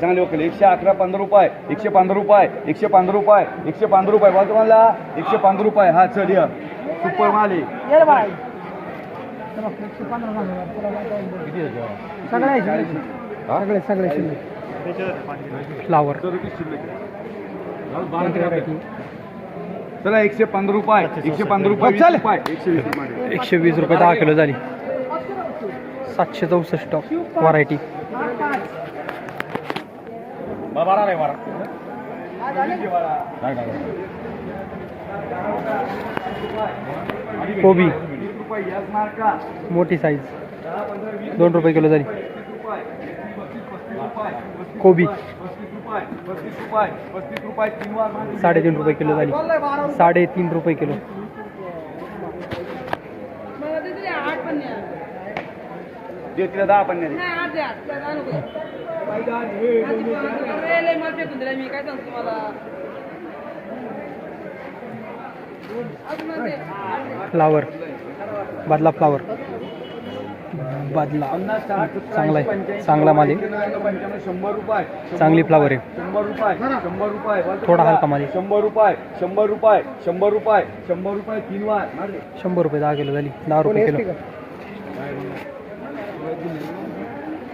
चांगले वकील 111 15 रुपये 115 रुपये 115 रुपये 115 रुपये बोलतो मला 115 रुपये हा चल या सुपर माल आहे फ्लावर चला 115 रुपये 115 रुपये 20 रुपये 120 रुपये 10 किलो झाली 764 व्हरायटी कोबी मोठी साईज 2 रुपये किलो झाली कोबी 3.5 रुपये किलो झाली 3.5 रुपये किलो तिला 10 पण नाही फ्लावर बादला फ्लावर बादला चांगला आहे चांगला माल आहे 100 रुपये चांगली फ्लावर आहे 100 रुपये 100 रुपये थोडा हलका माल आहे 100 रुपये 100 रुपये 100 रुपये 100 रुपये 3 वार 100 रुपये 10 किलो झाली 10 रुपये किलो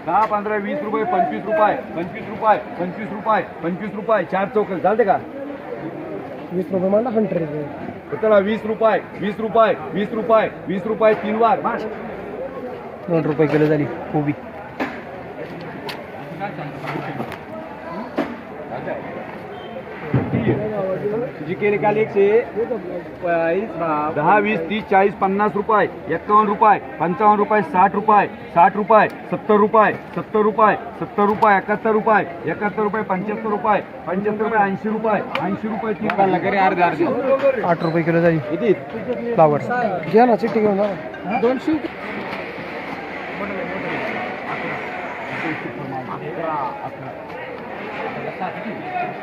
10 15 20 रुपये 25 रुपये 25 रुपये 25 रुपये 25 रुपये 4 चौकल चालते का 20 रुपये मला 100 रुपये चला 20 रुपये 20 रुपये 20 रुपये 20 रुपये 3 वार 2 रुपये किलो झाली कोबी जी केले काल 110 20 30 40 50 रुपये 51 रुपये 55 रुपये 60 रुपये 60 रुपये 70 रुपये 70 रुपये 70 रुपये 71 रुपये 71 रुपये 75 रुपये 75 रुपये 80 रुपये 80 रुपये 8 रुपये किलो झाली किती फ्लावर घ्या ना चिठ्ठी घेऊन जा 200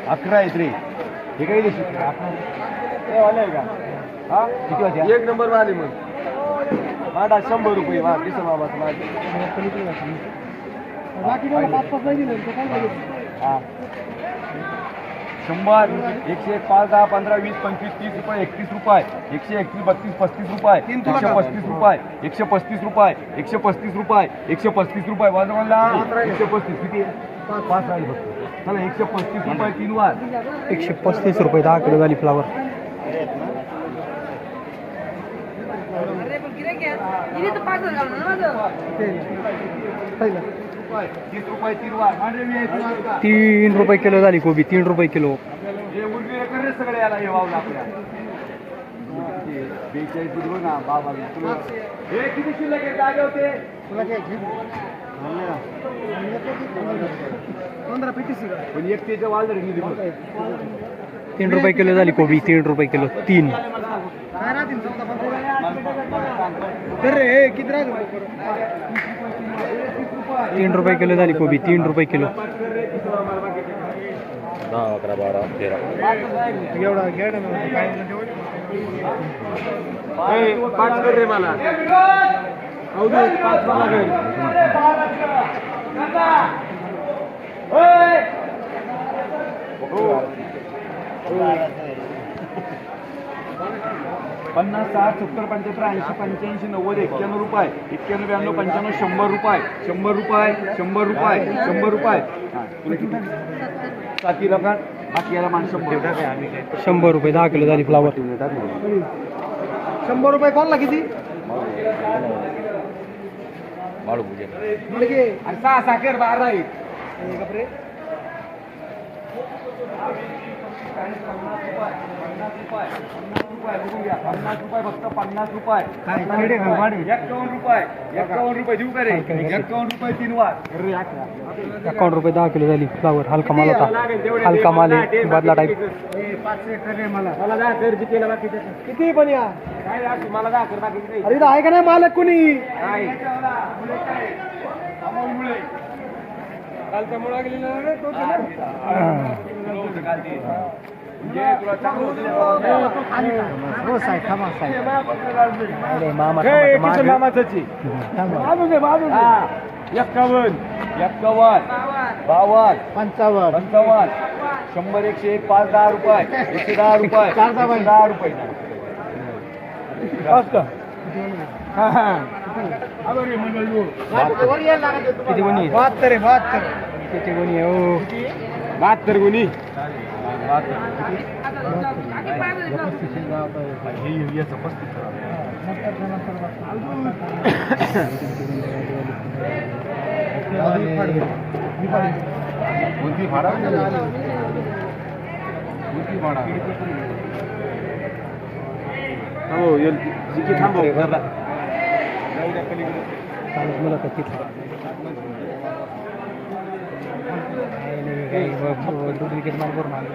11 आहेत रे हे काही देशील का हा किती वाजता 1 नंबर आली मग माझा 100 रुपये वा किस बाबाचं हा 100 101 5 10 15 20 25 30 रुपये 31 रुपये 131 32 35 रुपये 135 रुपये 135 रुपये 135 रुपये 135 रुपये वाजवा मला 135 किती 5 राहील फक्त चला 135 रुपये 3 वार 135 रुपये 10 किलो झाली फ्लावर 30 रुपये 3 वार 3 रुपये किलो झाली कोबी 3 रुपये किलो सगळे याला हे वावलं आपल्या 42 ना बाबा हे किती शिल्लक आहे जागे होते 15 पेटी पण एक त्याच्या वाल 3 रुपये किलो झाली कोबी 3 रुपये किलो 3 3 रुपये किलो झाली कोबी 3 रुपये किलो 10 11 12 13 एवढा घ्या ना पाच कर रे मला पाच मला कर 50 60 70 75 80 85 90 91 रुपये 91 92 95 100 रुपये 100 रुपये 100 रुपये 100 रुपये साथी लोकां बाकी याला माणसं 100 रुपये 10 किलो झाली फ्लावर 100 रुपये कोणला किती बाळू पूजा अरे 6 साखर 12 आहे कपडे 50 रुपये फक्त 50 रुपये 51 रुपये देऊ का रे 51 रुपये 3 वार 51 रुपये 10 किलो झाली फ्लावर हलका माल होता हलका माल आहे बदला टाईप 500 कर रे मला 10 कर जितेला बाकी किती पण या काय मला 10 कर बाकी अरे आहे का नाही मालक कोणी नाही अमोलमुळे कालचा मुळा गेलेला रे तो हो साहेब थांबा साहेब मामा 51 51 52 55 55 100 101 5 10 रुपये 110 रुपये 110 रुपये किती गुणी 72 किती गुणी आहे हो 72 गुणी कोणती भाडा कोणती भाडा हो थांबव चालूच मुलाखत तिथं डुप्लिकेट माल करून आलो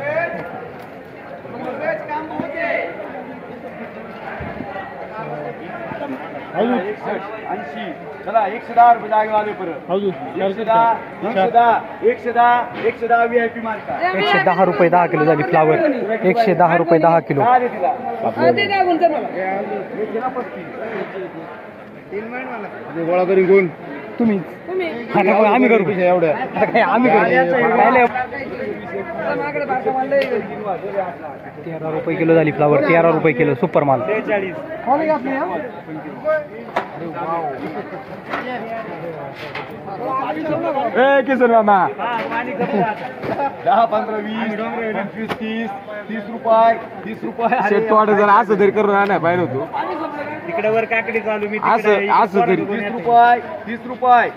ऐंशी चला 110 रुपये जागे वाले परत 110 VIP मार्का 110 रुपये 10 किलो झाली फ्लावर 110 रुपये 10 किलो गोळा करून कोण तुम्ही आता काय आम्ही करू एवढ्या आता काय आम्ही करू पहिले 13 रुपये किलो झाली फ्लावर 13 रुपये किलो सुपर माल किसन मामा 10 15 20 25 30 रुपये 30 रुपये जर असं तरी करून आणाय पाहिजे होतो तिकडे वर काकडी चालू मी असं तरी 30 रुपये 30 रुपये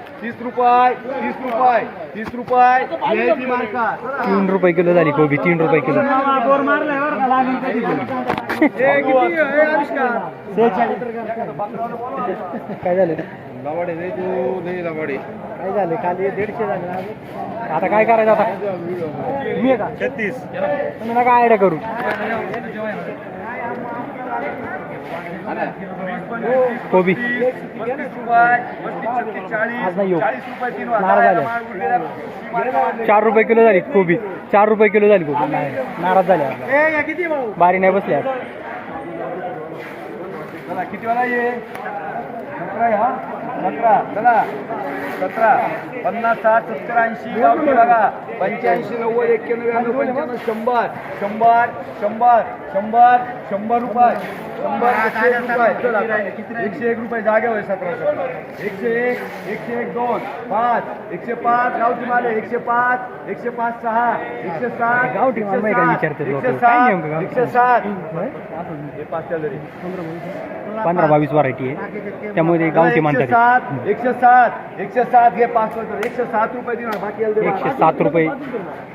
VIP मार्का 3 रुपये किलो झाली कोबी 3 रुपये किलो बोर मारलाय काय झालं लवाडे नाही तू नाही लवाडे काय झालं खाली 150 झाले आता काय करायचं आता मी आहे का 36 तुम्ही नका आयडिया करू कोबी आज नाही येऊ नाराज झाले 4 रुपये किलो झाली कोबी 4 रुपये किलो झाली कोबी नाही नाराज झाले आज. बारी नाही बसले आज. चला किती वाला ये 17 हा 17 चला 17 50 60 70 80 गावठी बघा 85 90 91 95 100 100 रुपये 101 रुपये जागे होय 17 101 101 2 5 105 गावठी माले 105 105 6 107 गावठी माल नाही का विचारतात लोकं? काय नेमकं गावठी? 107 हे 5 कॅलरी 15-22 व्हरायटी आहे त्यामुळे ते गावठी म्हणतात 107 घे 5 107 रुपये देणार बाकी 107 रुपये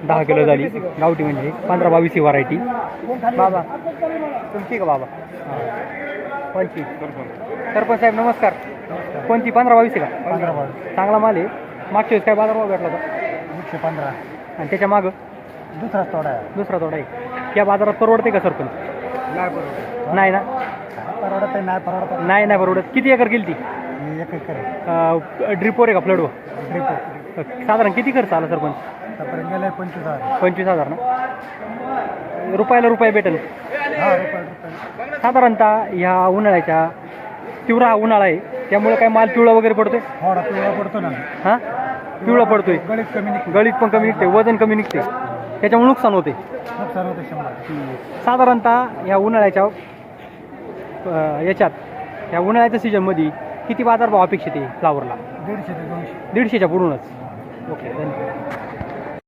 10 किलो झाली गावठी म्हणजे 15-22 ही व्हरायटी बाबा तुमची का बाबा 25 सरपंच साहेब नमस्कार कोणती 15-22 आहे का 15 चांगला माल आहे मागच्या वेळेस काय बाजारभाव भेटला होता 115 आणि त्याच्या मागं दुसरा तोडा आहे दुसरा थोडा आहे त्या बाजारात परवडते का सरपंच नाही ना परवडत नाही परवडत नाही परवडत किती एकर गेली ती एक एकर ड्रिपोर आहे का फ्लडवर साधारण किती खर्च आला सरपंच आतापर्यंत गेलाय 25,000 25,000 ना रुपयाला रुपये भेटेल रुपये साधारणतः ह्या उन्हाळ्याच्या तीव्र हा उन्हाळा आहे त्यामुळे काय माल पिवळा वगैरे पडतोय थोडा पिवळा पडतो ना हां पिवळा पडतोय गळीत कमी निघते गळीत पण कमी निघते वजन कमी निघते त्याच्यामुळे नुकसान होते नुकसान होतं 100 साधारणतः ह्या उन्हाळ्याच्या याच्यात ह्या उन्हाळ्याच्या सीजनमध्ये किती बाजारभाव अपेक्षित आहे फ्लावरला 150 ते 200 150च्या पुढूनच ओके धन्यवाद